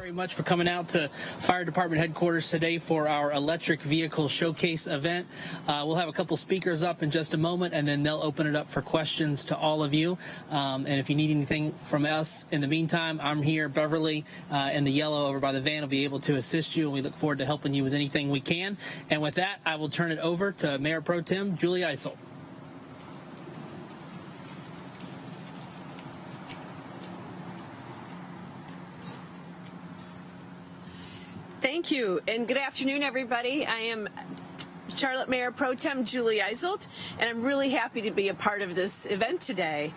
very much for coming out to Fire Department headquarters today for our electric vehicle showcase event. We'll have a couple speakers up in just a moment, and then they'll open it up for questions to all of you. And if you need anything from us in the meantime, I'm here. Beverly in the yellow over by the van will be able to assist you, and we look forward to helping you with anything we can. And with that, I will turn it over to Mayor Pro Tem Julie Eisel. Thank you, and good afternoon, everybody. I am Charlotte Mayor Pro Tem Julie Eisel, and I'm really happy to be a part of this event today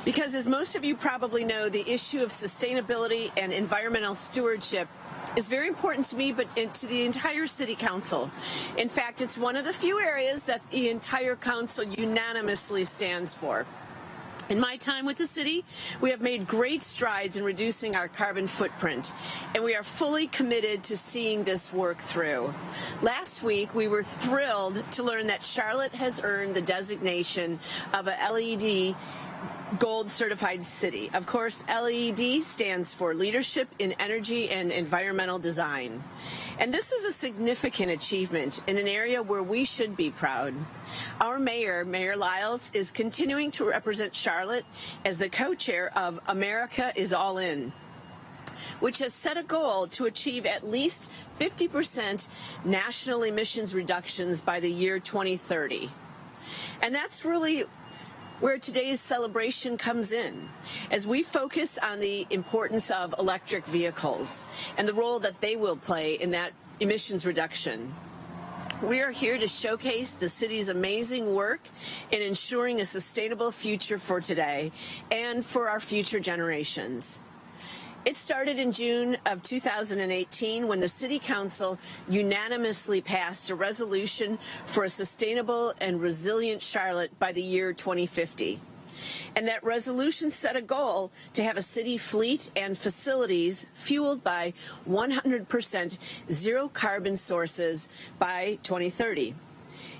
because, as most of you probably know, the issue of sustainability and environmental stewardship is very important to me, but to the entire City Council. In fact, it's one of the few areas that the entire Council unanimously stands for. In my time with the city, we have made great strides in reducing our carbon footprint, and we are fully committed to seeing this work through. Last week, we were thrilled to learn that Charlotte has earned the designation of a LEED Gold Certified City. Of course, LEED stands for Leadership in Energy and Environmental Design. And this is a significant achievement in an area where we should be proud. Our mayor, Mayor Lyles, is continuing to represent Charlotte as the co-chair of America is All In, which has set a goal to achieve at least 50% national emissions reductions by the year 2030. And that's really where today's celebration comes in, as we focus on the importance of electric vehicles and the role that they will play in that emissions reduction. We are here to showcase the city's amazing work in ensuring a sustainable future for today and for our future generations. It started in June of 2018 when the City Council unanimously passed a resolution for a sustainable and resilient Charlotte by the year 2050. And that resolution set a goal to have a city fleet and facilities fueled by 100% zero carbon sources by 2030.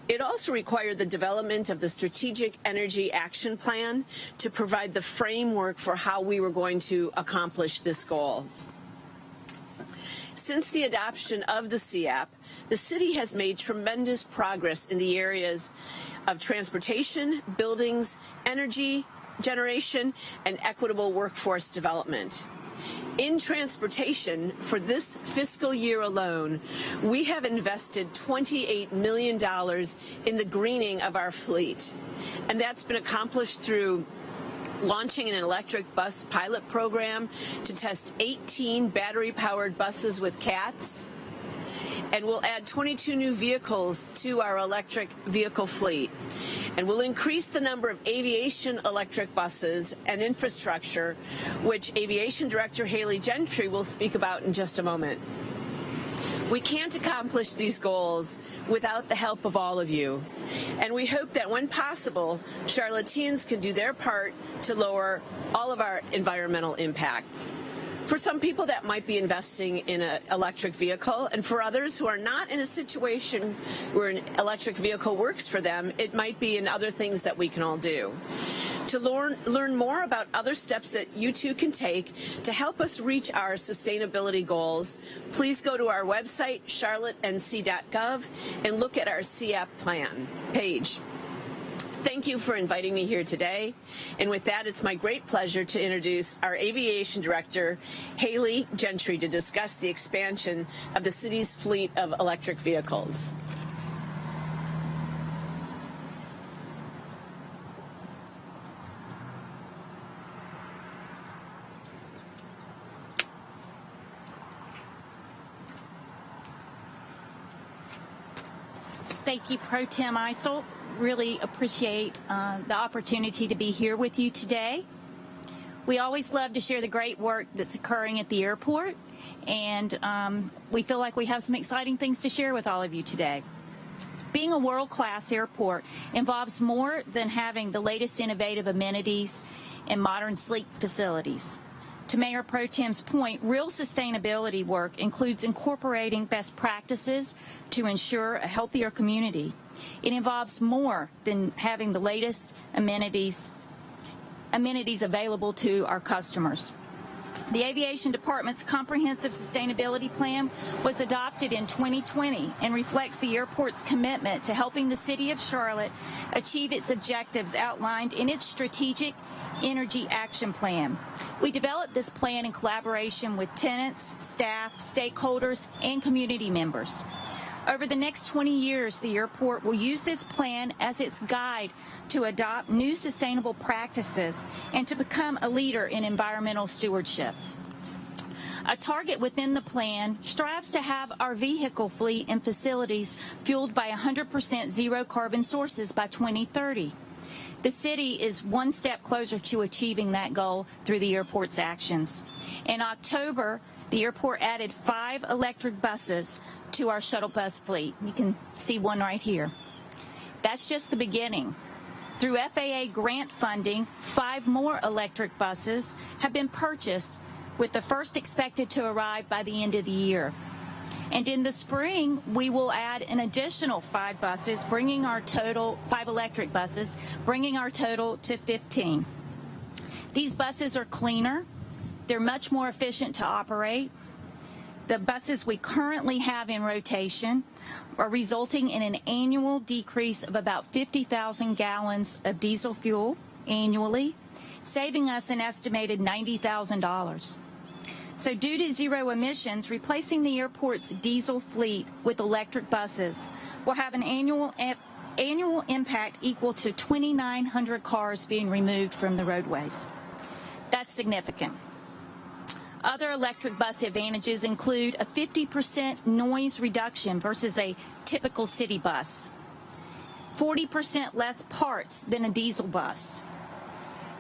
It also required the development of the Strategic Energy Action Plan to provide the framework for how we were going to accomplish this goal. Since the adoption of the CAP, the city has made tremendous progress in the areas of transportation, buildings, energy generation, and equitable workforce development. In transportation, for this fiscal year alone, we have invested $28 million in the greening of our fleet. And that's been accomplished through launching an electric bus pilot program to test 18 battery-powered buses with CATs. And we'll add 22 new vehicles to our electric vehicle fleet. And we'll increase the number of aviation electric buses and infrastructure, which Aviation Director Haley Gentry will speak about in just a moment. We can't accomplish these goals without the help of all of you. And we hope that when possible, Charlotteans can do their part to lower all of our environmental impacts. For some people, that might be investing in an electric vehicle, and for others who are not in a situation where an electric vehicle works for them, it might be in other things that we can all do. To learn more about other steps that you too can take to help us reach our sustainability goals, please go to our website, charlottenc.gov, and look at our CAP plan page. Thank you for inviting me here today. And with that, it's my great pleasure to introduce our Aviation Director, Haley Gentry, to discuss the expansion of the city's fleet of electric vehicles. Thank you, Pro Tem Eisel. Really appreciate the opportunity to be here with you today. We always love to share the great work that's occurring at the airport, and we feel like we have some exciting things to share with all of you today. Being a world-class airport involves more than having the latest innovative amenities and modern sleek facilities. To Mayor Pro Tem's point, real sustainability work includes incorporating best practices to ensure a healthier community. It involves more than having the latest amenities available to our customers. The Aviation Department's comprehensive sustainability plan was adopted in 2020 and reflects the airport's commitment to helping the City of Charlotte achieve its objectives outlined in its Strategic Energy Action Plan. We developed this plan in collaboration with tenants, staff, stakeholders, and community members. Over the next 20 years, the airport will use this plan as its guide to adopt new sustainable practices and to become a leader in environmental stewardship. A target within the plan strives to have our vehicle fleet and facilities fueled by 100% zero carbon sources by 2030. The city is one step closer to achieving that goal through the airport's actions. In October, the airport added 5 electric buses to our shuttle bus fleet. You can see one right here. That's just the beginning. Through FAA grant funding, 5 more electric buses have been purchased, with the first expected to arrive by the end of the year. And in the spring, we will add an additional 5 buses, bringing our total, 5 electric buses, bringing our total to 15. These buses are cleaner. They're much more efficient to operate. The buses we currently have in rotation are resulting in an annual decrease of about 50,000 gallons of diesel fuel annually, saving us an estimated $90,000. So due to zero emissions, replacing the airport's diesel fleet with electric buses will have an annual impact equal to 2,900 cars being removed from the roadways. That's significant. Other electric bus advantages include a 50% noise reduction versus a typical city bus, 40% less parts than a diesel bus,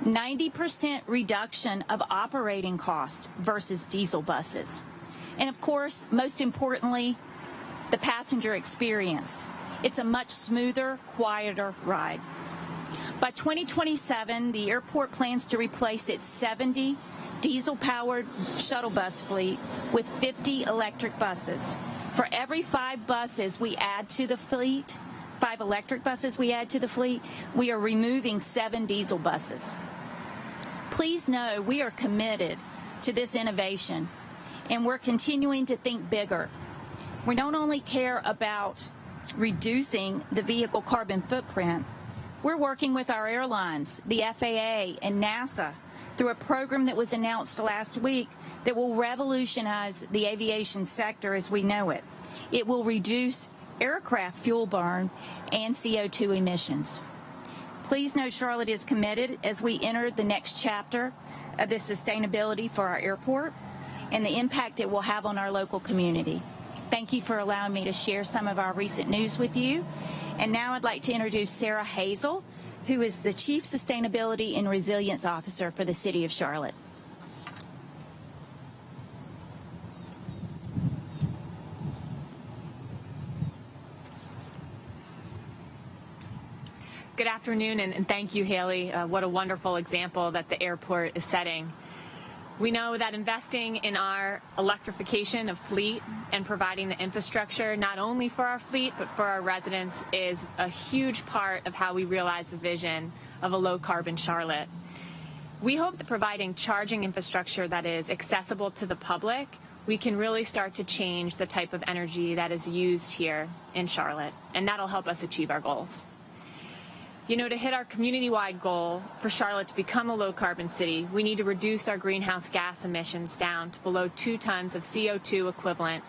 90% reduction of operating cost versus diesel buses, and of course, most importantly, the passenger experience. It's a much smoother, quieter ride. By 2027, the airport plans to replace its 70 diesel-powered shuttle bus fleet with 50 electric buses. For every 5 buses we add to the fleet, 5 electric buses we add to the fleet, we are removing 7 diesel buses. Please know we are committed to this innovation, and we're continuing to think bigger. We don't only care about reducing the vehicle carbon footprint, we're working with our airlines, the FAA, and NASA through a program that was announced last week that will revolutionize the aviation sector as we know it. It will reduce aircraft fuel burn and CO2 emissions. Please know Charlotte is committed as we enter the next chapter of this sustainability for our airport and the impact it will have on our local community. Thank you for allowing me to share some of our recent news with you. And now I'd like to introduce Sarah Hazel, who is the Chief Sustainability and Resilience Officer for the City of Charlotte. Good afternoon, and thank you, Haley. What a wonderful example that the airport is setting. We know that investing in our electrification of fleet and providing the infrastructure, not only for our fleet, but for our residents, is a huge part of how we realize the vision of a low-carbon Charlotte. We hope that providing charging infrastructure that is accessible to the public, we can really start to change the type of energy that is used here in Charlotte, and that'll help us achieve our goals. You know, to hit our community-wide goal for Charlotte to become a low-carbon city, we need to reduce our greenhouse gas emissions down to below 2 tons of CO2 equivalent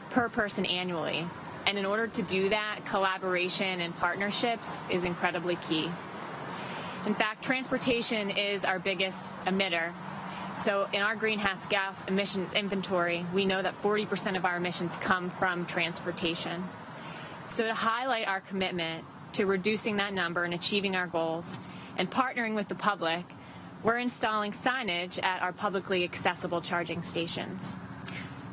per person annually. And in order to do that, collaboration and partnerships is incredibly key. In fact, transportation is our biggest emitter. So in our greenhouse gas emissions inventory, we know that 40% of our emissions come from transportation. So to highlight our commitment to reducing that number and achieving our goals and partnering with the public, we're installing signage at our publicly accessible charging stations.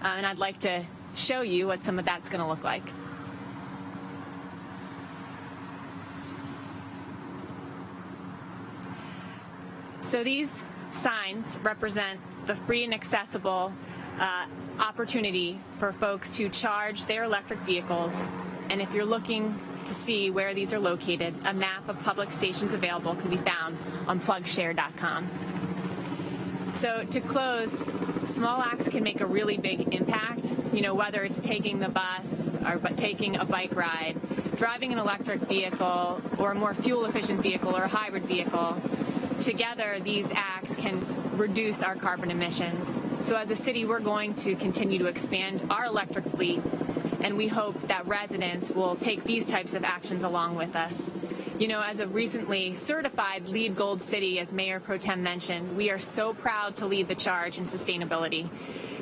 And I'd like to show you what some of that's going to look like. So these signs represent the free and accessible opportunity for folks to charge their electric vehicles. And if you're looking to see where these are located, a map of public stations available can be found on plugshare.com. So to close, small acts can make a really big impact, whether it's taking the bus or taking a bike ride, driving an electric vehicle or a more fuel-efficient vehicle or a hybrid vehicle. Together, these acts can reduce our carbon emissions. So as a city, we're going to continue to expand our electric fleet, and we hope that residents will take these types of actions along with us. As a recently certified LEED Gold City, as Mayor Pro Tem mentioned, we are so proud to lead the charge in sustainability.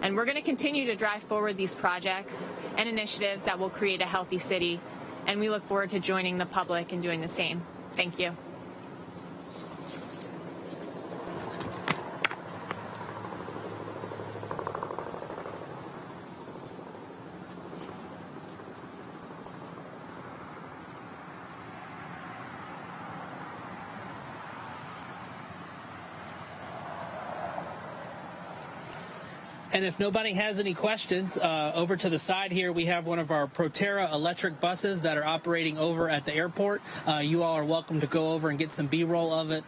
And we're going to continue to drive forward these projects and initiatives that will create a healthy city. And we look forward to joining the public in doing the same. Thank you. And if nobody has any questions, over to the side here, we have one of our Proterra electric buses that are operating over at the airport. You all are welcome to go over and get some B-roll of it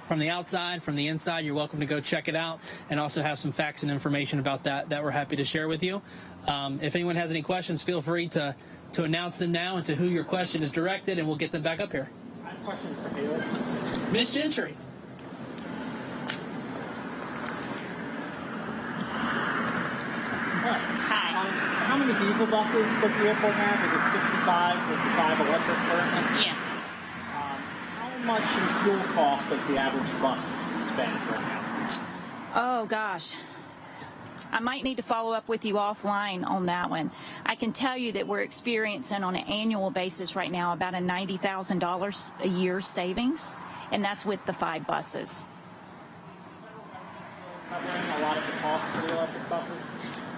from the outside, from the inside. You're welcome to go check it out and also have some facts and information about that we're happy to share with you. If anyone has any questions, feel free to announce them now and to who your question is directed, and we'll get them back up here. I have questions for Haley. Ms. Gentry. Hi. How many diesel buses does the airport have? Is it 65 with the 5 electric currently? Yes. How much in fuel cost does the average bus spend right now? Oh, gosh. I might need to follow up with you offline on that one. I can tell you that we're experiencing on an annual basis right now about a $90,000 a year savings, and that's with the 5 buses. Covering a lot of the cost for the electric buses?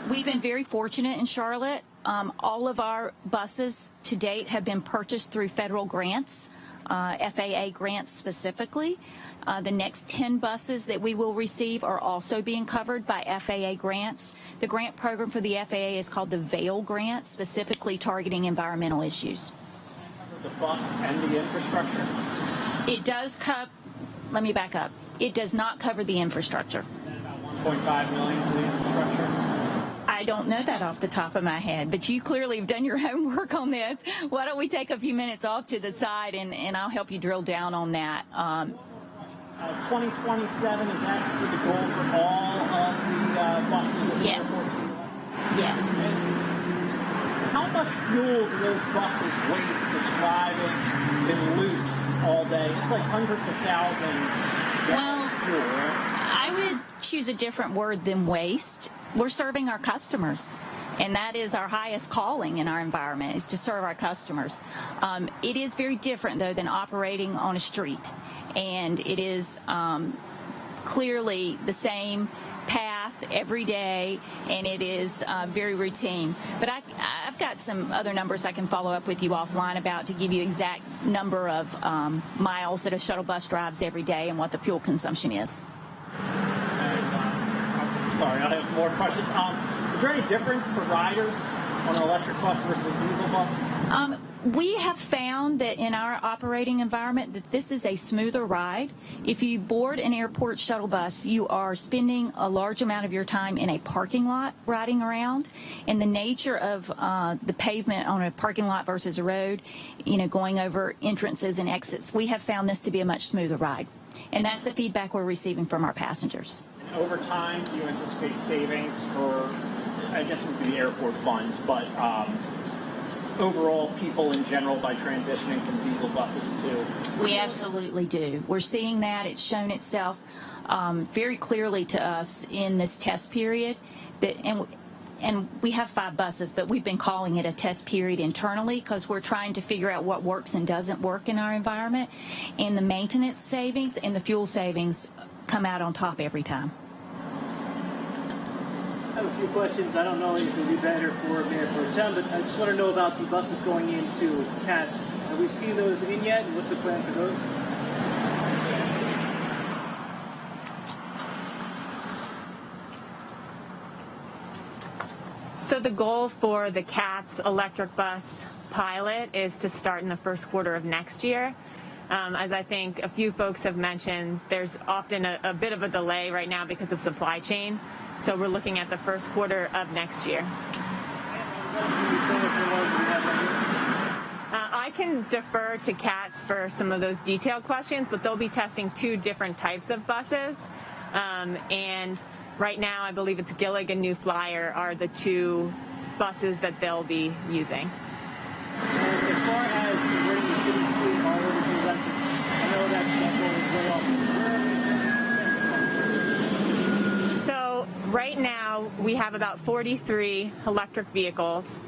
We've been very fortunate in Charlotte. All of our buses to date have been purchased through federal grants, FAA grants specifically. The next 10 buses that we will receive are also being covered by FAA grants. The grant program for the FAA is called the VAIL grant, specifically targeting environmental issues. The bus and the infrastructure? It does let me back up. It does not cover the infrastructure. And about $1.5 million for the infrastructure? I don't know that off the top of my head, but you clearly have done your homework on this. Why don't we take a few minutes off to the side, and I'll help you drill down on that. 2027, is that the goal for all of the buses? At the Yes. airport? Yes. And how much fuel do those buses waste just driving in loops all day? It's like hundreds of thousands Well, of fuel, right? I would choose a different word than waste. We're serving our customers, and that is our highest calling in our environment, is to serve our customers. It is very different, though, than operating on a street, and it is clearly the same path every day, and it is very routine. But I've got some other numbers I can follow up with you offline about to give you exact number of miles that a shuttle bus drives every day and what the fuel consumption is. Sorry, I have more questions. Is there any difference for riders on an electric bus versus a diesel bus? We have found that in our operating environment that this is a smoother ride. If you board an airport shuttle bus, you are spending a large amount of your time in a parking lot riding around. And the nature of the pavement on a parking lot versus a road, going over entrances and exits, we have found this to be a much smoother ride. And that's the feedback we're receiving from our passengers. Over time, do you anticipate savings for, I guess it would be airport funds, but overall people in general by transitioning from diesel buses to? We absolutely do. We're seeing that. It's shown itself very clearly to us in this test period. And we have 5 buses, but we've been calling it a test period internally because we're trying to figure out what works and doesn't work in our environment. And the maintenance savings and the fuel savings come out on top every time. I have a few questions. I don't know if it would be better for Mayor Pro Tem, but I just want to know about the buses going into CATS. Have we seen those in yet, and what's the plan for those? So the goal for the CATS electric bus pilot is to start in the first quarter of next year. As I think a few folks have mentioned, there's often a bit of a delay right now because of supply chain. So we're looking at the first quarter of next year. I can defer to Katz for some of those detailed questions, but they'll be testing 2 different types of buses. And right now, I believe it's Gillig and New Flyer are the 2 buses that they'll be using. As far as converting the city's fleet all over to electric, I know that's way off. So right now, we have about 43 electric vehicles.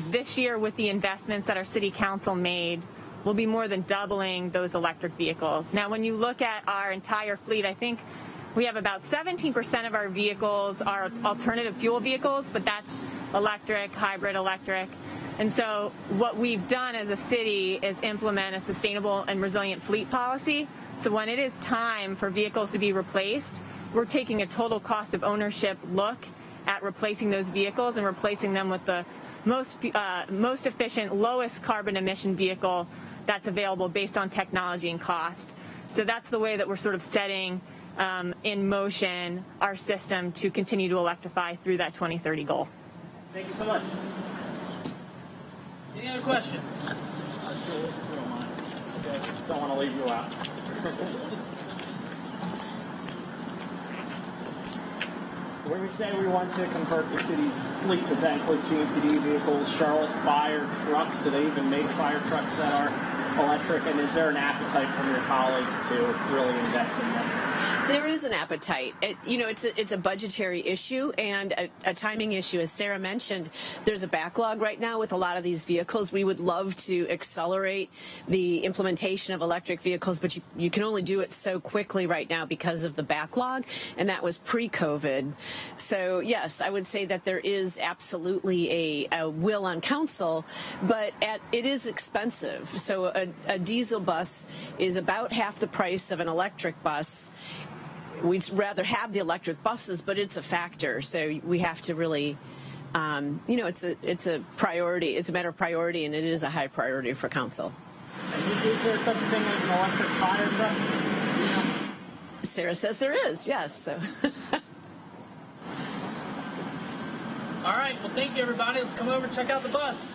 This year, with the investments that our city council made, we'll be more than doubling those electric vehicles. Now, when you look at our entire fleet, I think we have about 17% of our vehicles are alternative fuel vehicles, but that's electric, hybrid electric. And so what we've done as a city is implement a sustainable and resilient fleet policy. So when it is time for vehicles to be replaced, we're taking a total cost of ownership look at replacing those vehicles and replacing them with the most efficient, lowest carbon emission vehicle that's available based on technology and cost. So that's the way that we're sort of setting in motion our system to continue to electrify through that 2030 goal. Thank you so much. Any other questions? Don't want to leave you out. When we say we want to convert the city's fleet, does that include CMPD vehicles, Charlotte fire trucks? Do they even make fire trucks that are electric? And is there an appetite from your colleagues to really invest in this? There is an appetite. It's a budgetary issue and a timing issue. As Sarah mentioned, there's a backlog right now with a lot of these vehicles. We would love to accelerate the implementation of electric vehicles, but you can only do it so quickly right now because of the backlog, and that was pre-COVID. So yes, I would say that there is absolutely a will on council, but it is expensive. So a diesel bus is about half the price of an electric bus. We'd rather have the electric buses, but it's a factor. So we have to really, it's a priority. It's a matter of priority, and it is a high priority for council. And is there such a thing as an electric fire truck? Sarah says there is, yes. So. All right. Well, thank you, everybody. Let's come over and check out the bus.